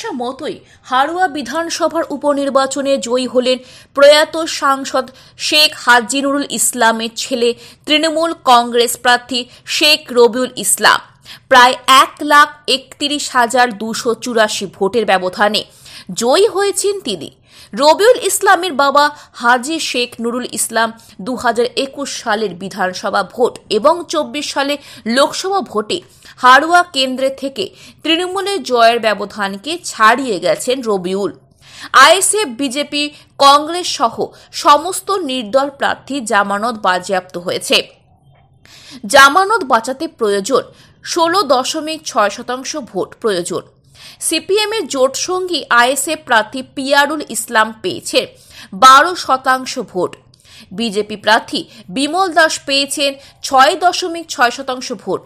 আসা মতোই হাড়োয়া বিধানসভার উপনির্বাচনে জয়ী হলেন প্রয়াত সাংসদ শেখ হাজী নুরুল ইসলামের ছেলে তৃণমূল কংগ্রেস প্রার্থী শেখ রবিউল ইসলাম। প্রায় 1,31,284 ভোটের ব্যবধানে জয়ী হয়েছেন তিনি। রবিউল ইসলামের বাবা হাজী শেখ নুরুল ইসলাম 2021 সালের বিধানসভা ভোট এবং 24 সালে লোকসভা ভোটে হাড়োয়া কেন্দ্রে থেকে তৃণমূলের জয়ের ব্যবধানকে ছাড়িয়ে গেছেন রবিউল। আইএসএফ, বিজেপি, কংগ্রেস সহ সমস্ত নির্দল প্রার্থী জামানত বাজেয়াপ্ত হয়েছে। জামানত বাঁচাতে প্রয়োজন 16.6% ভোট প্রয়োজন। সিপিএমের জোট সঙ্গী আইএসএফ প্রার্থী পিয়ারুল ইসলাম পেয়েছেন 12% ভোট। বিজেপি প্রার্থী বিমল দাস পেয়েছেন 6.6% ভোট।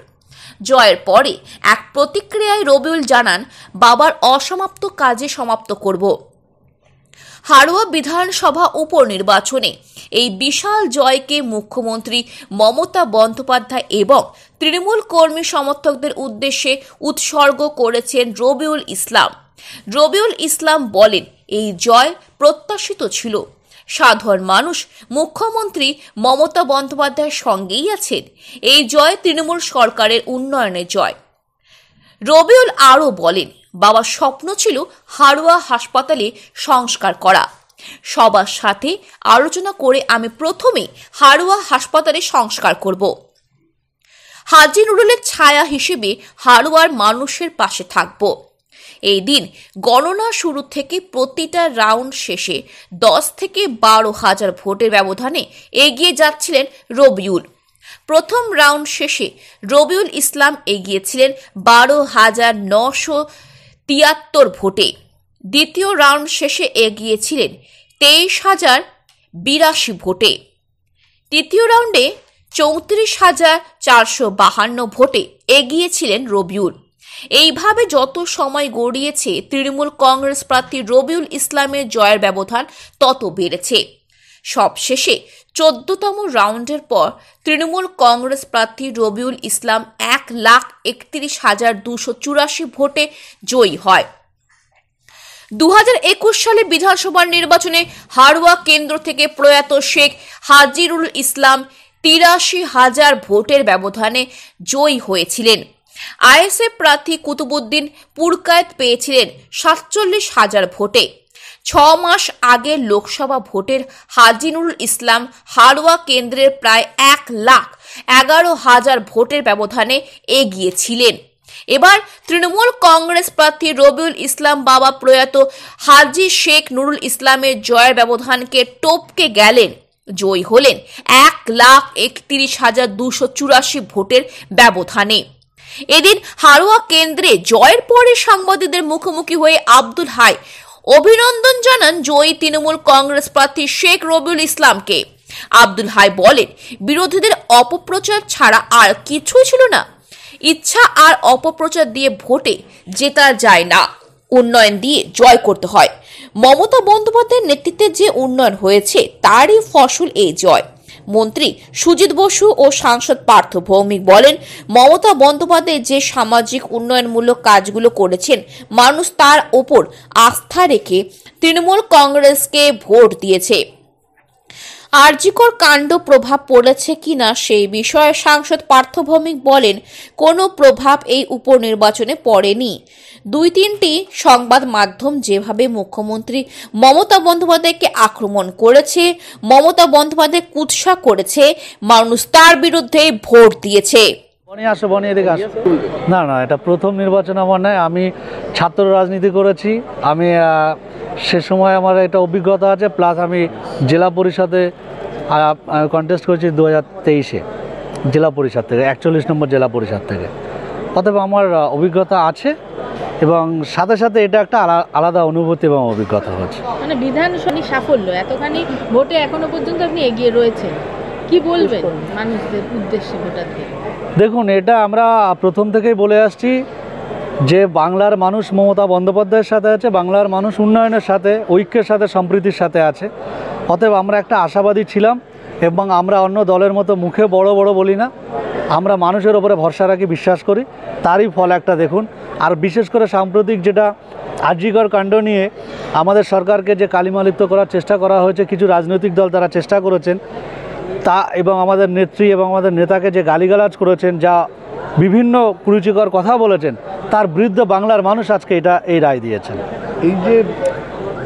জয়ের পরে এক প্রতিক্রিয়ায় রবিউল জানান, বাবার অসমাপ্ত কাজে সমাপ্ত করব। হাড়োয়া বিধানসভা উপনির্বাচনে এই বিশাল জয়কে মুখ্যমন্ত্রী মমতা বন্দ্যোপাধ্যায় এবং তৃণমূল কর্মী সমর্থকদের উদ্দেশ্যে উৎসর্গ করেছেন রবিউল ইসলাম। রবিউল ইসলাম বলেন, এই জয় প্রত্যাশিত ছিল। সাধারণ মানুষ মুখ্যমন্ত্রী মমতা বন্দ্যোপাধ্যায়ের সঙ্গেই আছেন। এই জয় তৃণমূল সরকারের উন্নয়নের জয়। রবিউল আরও বলেন, বাবার স্বপ্ন ছিল হাড়োয়া হাসপাতালে সংস্কার করা। সবার সাথে আলোচনা করে আমি প্রথমে হাড়োয়া হাসপাতালে সংস্কার করব। হাজী নুরুলের ছায়া হিসেবে হাড়োয়ার মানুষের পাশে থাকব। এই দিন গণনা শুরু থেকে প্রতিটা রাউন্ড শেষে 10 থেকে 12,000 ভোটের ব্যবধানে এগিয়ে যাচ্ছিলেন রবিউল। প্রথম রাউন্ড শেষে রবিউল ইসলাম এগিয়েছিলেন 12,973 ভোটে। দ্বিতীয় রাউন্ড শেষে এগিয়েছিলেন 23,082 ভোটে। তৃতীয় রাউন্ডে 34,452 ভোটে এগিয়েছিলেন রবিউল। এইভাবে যত সময় গড়িয়েছে তৃণমূল কংগ্রেস প্রার্থী রবিউল ইসলামের জয়ের ব্যবধান তত বেড়েছে। সবশেষে 14তম রাউন্ডের পর তৃণমূল কংগ্রেস প্রার্থী রবিউল ইসলাম 1,31,284 ভোটে জয়ী হয়। 2021 সালে বিধানসভা নির্বাচনে হাড়োয়া কেন্দ্র থেকে প্রয়াত শেখ হাজী নুরুল ইসলাম 83,000 ভোটের ব্যবধানে জয়ী হয়েছিলেন। আইএসএফ প্রার্থী কুতুবুদ্দিন পুরকায়েত পেয়েছিলেন 47,000 ভোটে। 6 মাস আগে লোকসভা ভোটের হাজী নুরুল ইসলাম হাড়োয়া কেন্দ্রের প্রায় 1,11,000 ভোটের ব্যবধানে এগিয়েছিলেন। এবার তৃণমূল কংগ্রেস প্রার্থী রবিউল ইসলাম বাবা প্রয়াত হাজী শেখ নুরুল ইসলামের জয়ের ব্যবধানকে টপকে গেলেন। জয়ী হলেন 1,31,284 ভোটের ব্যবধানে। এদিন হাড়োয়া কেন্দ্রে জয়ের পরে সাংবাদিকদের মুখোমুখি হয়ে আব্দুল হাই অভিনন্দন জানান জয়ী তৃণমূল কংগ্রেস প্রার্থী শেখ রবিউল ইসলামকে। আব্দুল হাই বলেন, বিরোধীদের অপপ্রচার ছাড়া আর কিছুই ছিল না। ইচ্ছা আর অপপ্রচার দিয়ে ভোটে জেতা যায় না, উন্নয়ন দিয়ে জয় করতে হয়। মমতা বন্দ্যোপাধ্যায়ের নেতৃত্বে যে উন্নয়ন হয়েছে তারই ফসল এই জয়। মন্ত্রী সুজিত বসু ও সাংসদ পার্থ ভৌমিক বলেন, মমতা বন্দ্যোপাধ্যায় যে সামাজিক উন্নয়নমূলক কাজগুলো করেছেন, মানুষ তার ওপর আস্থা রেখে তৃণমূল কংগ্রেসকে ভোট দিয়েছে। আরজিকর কাণ্ড প্রভাব পড়েছে কিনা সেই বিষয়ে সাংসদ পার্থ ভৌমিক বলেন, কোনো প্রভাব এই উপনির্বাচনে পড়েনি। 2-3টি সংবাদ মাধ্যম যেভাবে মুখ্যমন্ত্রী মমতা বন্দ্যোপাধ্যায়কে আক্রমণ করেছে, মমতা বন্দ্যোপাধ্যায় কুৎসা করেছে, মানুষ তার বিরুদ্ধে ভোট দিয়েছে। না না, এটা প্রথম নির্বাচন আমার নয়। আমি ছাত্র রাজনীতি করেছি। আমি সে সময় আমার একটা অভিজ্ঞতা আছে, প্লাস আমি জেলা পরিষদে কন্টেস্ট করেছি 2023-এ জেলা পরিষদ থেকে, 41 নম্বর জেলা পরিষদ থেকে। অতএব আমার অভিজ্ঞতা আছে এবং সাথে সাথে এটা একটা আলাদা অনুভূতি এবং অভিজ্ঞতা হচ্ছে। মানে বিধানসভা সাফল্য, এতখানি ভোটে এখনো পর্যন্ত আপনি এগিয়ে রয়েছেন, কি বলবেন মানুষদের উদ্দেশ্যে ভোটারদের? দেখুন, এটা আমরা প্রথম থেকেই বলে আসছি যে বাংলার মানুষ মমতা বন্দ্যোপাধ্যায়ের সাথে আছে, বাংলার মানুষ উন্নয়নের সাথে, ঐক্যের সাথে, সম্প্রীতির সাথে আছে। অতএব আমরা একটা আশাবাদী ছিলাম এবং আমরা অন্য দলের মতো মুখে বড় বড় বলি না, আমরা মানুষের ওপরে ভরসা রাখি, বিশ্বাস করি। তারই ফল একটা দেখুন। আর বিশেষ করে সাম্প্রতিক যেটা আরজিকর কাণ্ড নিয়ে আমাদের সরকারকে যে কালিমালিপ্ত করার চেষ্টা করা হয়েছে, কিছু রাজনৈতিক দল তারা চেষ্টা করেছেন তা, এবং আমাদের নেত্রী এবং আমাদের নেতাকে যে গালিগালাজ করেছেন, যা বিভিন্ন কুরুচিকর কথা বলেছেন, তার বিরুদ্ধে বাংলার মানুষ আজকে এই রায় দিয়েছেন। এই যে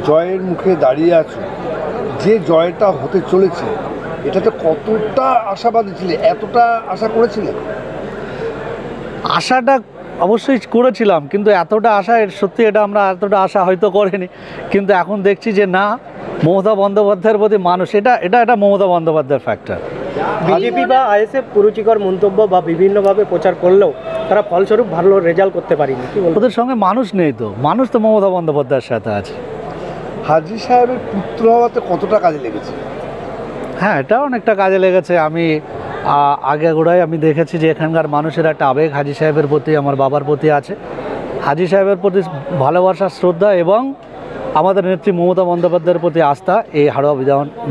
জয়ের মুখে দাঁড়িয়ে আছো, যে জয়টা হতে চলেছে, এটাতে কতটা আশাবাদী ছিলে? এতটা আশা করেছিলেন? আশাটা অবশ্যই করেছিলাম, কিন্তু এতটা আশা সত্যি আমরা এতটা আশা হয়তো করিনি। কিন্তু এখন দেখছি যে না, মমতা বন্দ্যোপাধ্যায়ের প্রতি মানুষ এটা মমতা বন্দ্যোপাধ্যায়ের ফ্যাক্টর। বিজেপি বা আইএসএফ কুরুচিকর মন্তব্য বা বিভিন্নভাবে প্রচার করলেও তারা ফলস্বরূপ ভালো রেজাল্ট করতে পারেনি। কি বলবো? ওদের সঙ্গে মানুষ নেই, তো মানুষ তো মমতা বন্দ্যোপাধ্যায়ের সাথে আছে। হাজী সাহেবের পুত্র হওয়াতে কতটা কাজে লেগেছে? হ্যাঁ, এটা অনেকটা কাজে লেগেছে। আমি আগে আমি দেখেছি যে এখানকার মানুষের একটা আবেগ হাজী সাহেবের প্রতি, আমার বাবার প্রতি আছে। হাজী সাহেবের প্রতি ভালোবাসা, শ্রদ্ধা এবং আমাদের নেত্রী মমতা বন্দ্যোপাধ্যায়ের প্রতি আস্থা এই হাড়োয়া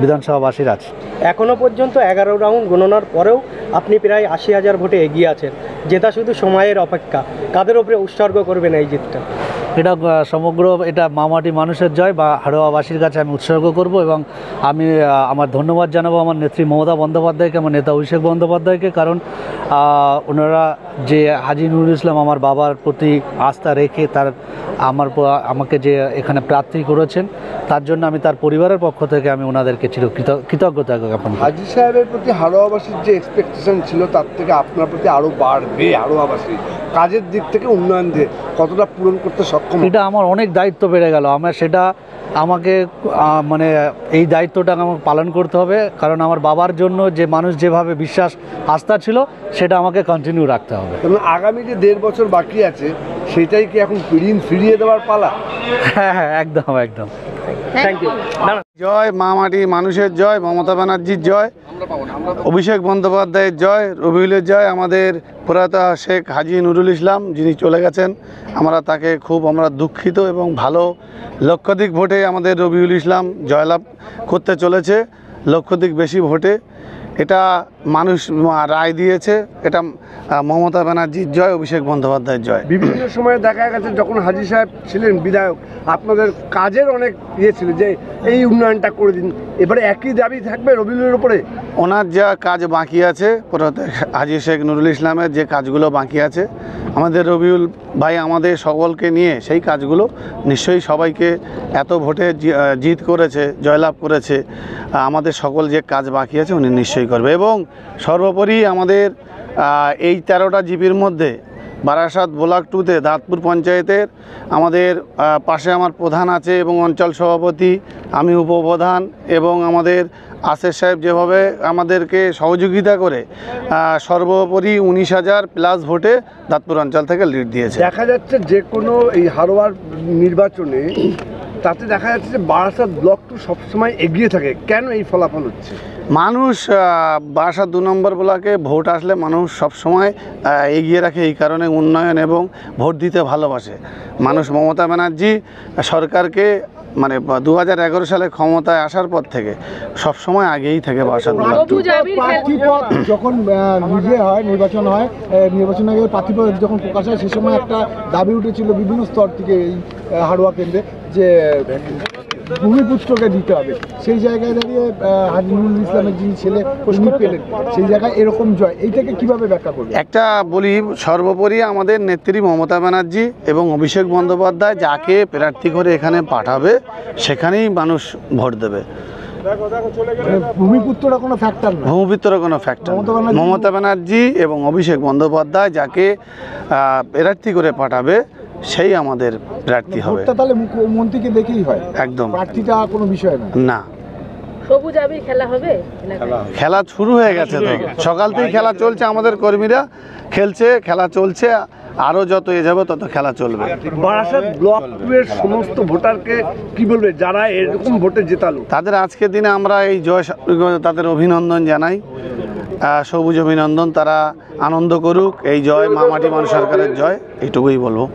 বিধানসভাবাসীর আছে। এখনও পর্যন্ত 11 রাউন্ড গণনার পরেও আপনি প্রায় 80,000 ভোটে এগিয়ে আছেন। জেতা শুধু সময়ের অপেক্ষা। কাদের উপরে উৎসর্গ করবেন এই জিতটা? এটা সমগ্র মামাটি মানুষের জয় বা হাড়োয়াবাসীর কাছে আমি উৎসর্গ করব, এবং আমি আমার ধন্যবাদ জানাবো আমার নেত্রী মমতা বন্দ্যোপাধ্যায়কে, আমার নেতা অভিষেক বন্দ্যোপাধ্যায়কে, কারণ ওনারা যে হাজী নুরুল ইসলাম আমার বাবার প্রতি আস্থা রেখে আমাকে যে এখানে প্রার্থী করেছেন, তার জন্য আমি তার পরিবারের পক্ষ থেকে আমি ওনাদেরকে কৃতজ্ঞতা জ্ঞাপন করি। হাজী সাহেবের প্রতি হাড়োয়াবাসীর যে এক্সপেকটেশন ছিল, তার থেকে আপনার প্রতি আরও বাড়বে। হাড়োয়াবাসী কাজের দিক থেকে, উন্নয়ন দিয়ে কতটা পূরণ করতে সক্ষম? এটা আমার অনেক দায়িত্ব বেড়ে গেল। আমাকে মানে এই দায়িত্বটা আমাকে পালন করতে হবে, কারণ আমার বাবার জন্য যে মানুষ যেভাবে বিশ্বাস আস্থা ছিল, সেটা আমাকে কন্টিনিউ রাখতে হবে। আগামী যে 1.5 বছর বাকি আছে, সেটাই কি এখন ফিরিয়ে দেওয়ার পালা? হ্যাঁ, একদম। Thank you. জয় মা মাটি মানুষের জয়, মমতা ব্যানার্জির জয়, অভিষেক বন্দ্যোপাধ্যায়ের জয়, রবিউলের জয়। আমাদের প্রয়াত শেখ হাজী নুরুল ইসলাম যিনি চলে গেছেন, তাকে আমরা দুঃখিত, এবং ভালো লক্ষাধিক ভোটে আমাদের রবিউল ইসলাম জয়লাভ করতে চলেছে, লক্ষাধিক বেশি ভোটে। এটা মানুষ রায় দিয়েছে। এটা মমতা ব্যানার্জির জয়, অভিষেক বন্দ্যোপাধ্যায়ের জয়। বিভিন্ন সময়ে দেখা গেছে যখন হাজী সাহেব ছিলেন বিধায়ক, আপনাদের কাজের অনেক ছিল যে এই উন্নয়নটা করে দিন, এবারে একই দাবি থাকবে রবিউলের উপরে? ওনার যা কাজ বাকি আছে, হাজী শেখ নুরুল ইসলামের যে কাজগুলো বাকি আছে, আমাদের রবিউল ভাই আমাদের সকলকে নিয়ে সেই কাজগুলো নিশ্চয়ই সবাইকে এত ভোটে জিত করেছে, জয়লাভ করেছে, আমাদের সকল যে কাজ বাকি আছে উনি নিশ্চয়ই করবে। এবং সর্বোপরি আমাদের এই 13টা জিপির মধ্যে বারাসাত ব্লক 2-তে দাঁতপুর পঞ্চায়েতের আমাদের পাশে আমার প্রধান আছে এবং অঞ্চল সভাপতি, আমি উপপ্রধান, এবং আমাদের আসের সাহেব যেভাবে আমাদেরকে সহযোগিতা করে সর্বোপরি 19,000 প্লাস ভোটে দাঁতপুর অঞ্চল থেকে লিড দিয়েছে। দেখা যাচ্ছে যে কোনো এই হাড়োয়ার নির্বাচনে তাতে দেখা যাচ্ছে যে বারাসাত ব্লক 2 সবসময় এগিয়ে থাকে। কেন এই ফলাফল হচ্ছে? মানুষ বারাসাত 2 নম্বর ব্লকে ভোট আসলে মানুষ সবসময় এগিয়ে রাখে, এই কারণে উন্নয়ন এবং ভোট দিতে ভালোবাসে মানুষ। মমতা ব্যানার্জি সরকারকে 2011 সালে ক্ষমতায় আসার পর থেকে সবসময় আগেই থেকে বারাসাত ব্লক 2। প্রার্থীপদ যখন নির্বাচন হয়, নির্বাচন আগে প্রার্থীপদ যখন প্রকাশ হয়, সে সময় একটা দাবি উঠেছিল বিভিন্ন স্তর থেকে এই হাড়োয়া কেন্দ্রে যে ভূমিপুত্রকে দিতে হবে। সেই জায়গায় দাঁড়িয়ে হাজী নুরুল ইসলামের যিনি ছেলে পেলেন, সেই জায়গায় এরকম জয়, এইটাকে কিভাবে ব্যাখ্যা করবে? একটা বলি, সর্বোপরি আমাদের নেত্রী মমতা ব্যানার্জি এবং অভিষেক বন্দ্যোপাধ্যায় যাকে প্রার্থী করে এখানে পাঠাবে, সেখানেই মানুষ ভোট দেবে। ভূমিপুত্ররা কোনো ফ্যাক্টর না, ভূমিপুত্র কোনো ফ্যাক্টর। মমতা ব্যানার্জি এবং অভিষেক বন্দ্যোপাধ্যায় যাকে প্রার্থী করে পাঠাবে, সেই আমাদের প্রার্থী হবে। তাহলে মুখ্যমন্ত্রীকে দেখেই হয়, একদম। প্রার্থীটা কোনো বিষয় না। সবুজ আবির খেলা হবে? খেলা শুরু হয়ে গেছে, তো সকাল থেকে খেলা চলছে, আমাদের কর্মীরা খেলছে, খেলা চলছে, আরও যত যাবে তত খেলা চলবে। বারাসাত ব্লক 2 এর সমস্ত ভোটারকে কি বলবে যারা এরকম ভোটে জেতালো? তাদের আজকের দিনে আমরা এই জয়, তাদের অভিনন্দন জানাই, সবুজ অভিনন্দন। তারা আনন্দ করুক, এই জয় মা মাটি মানুষ সরকারের জয়, এইটুকুই বলবো।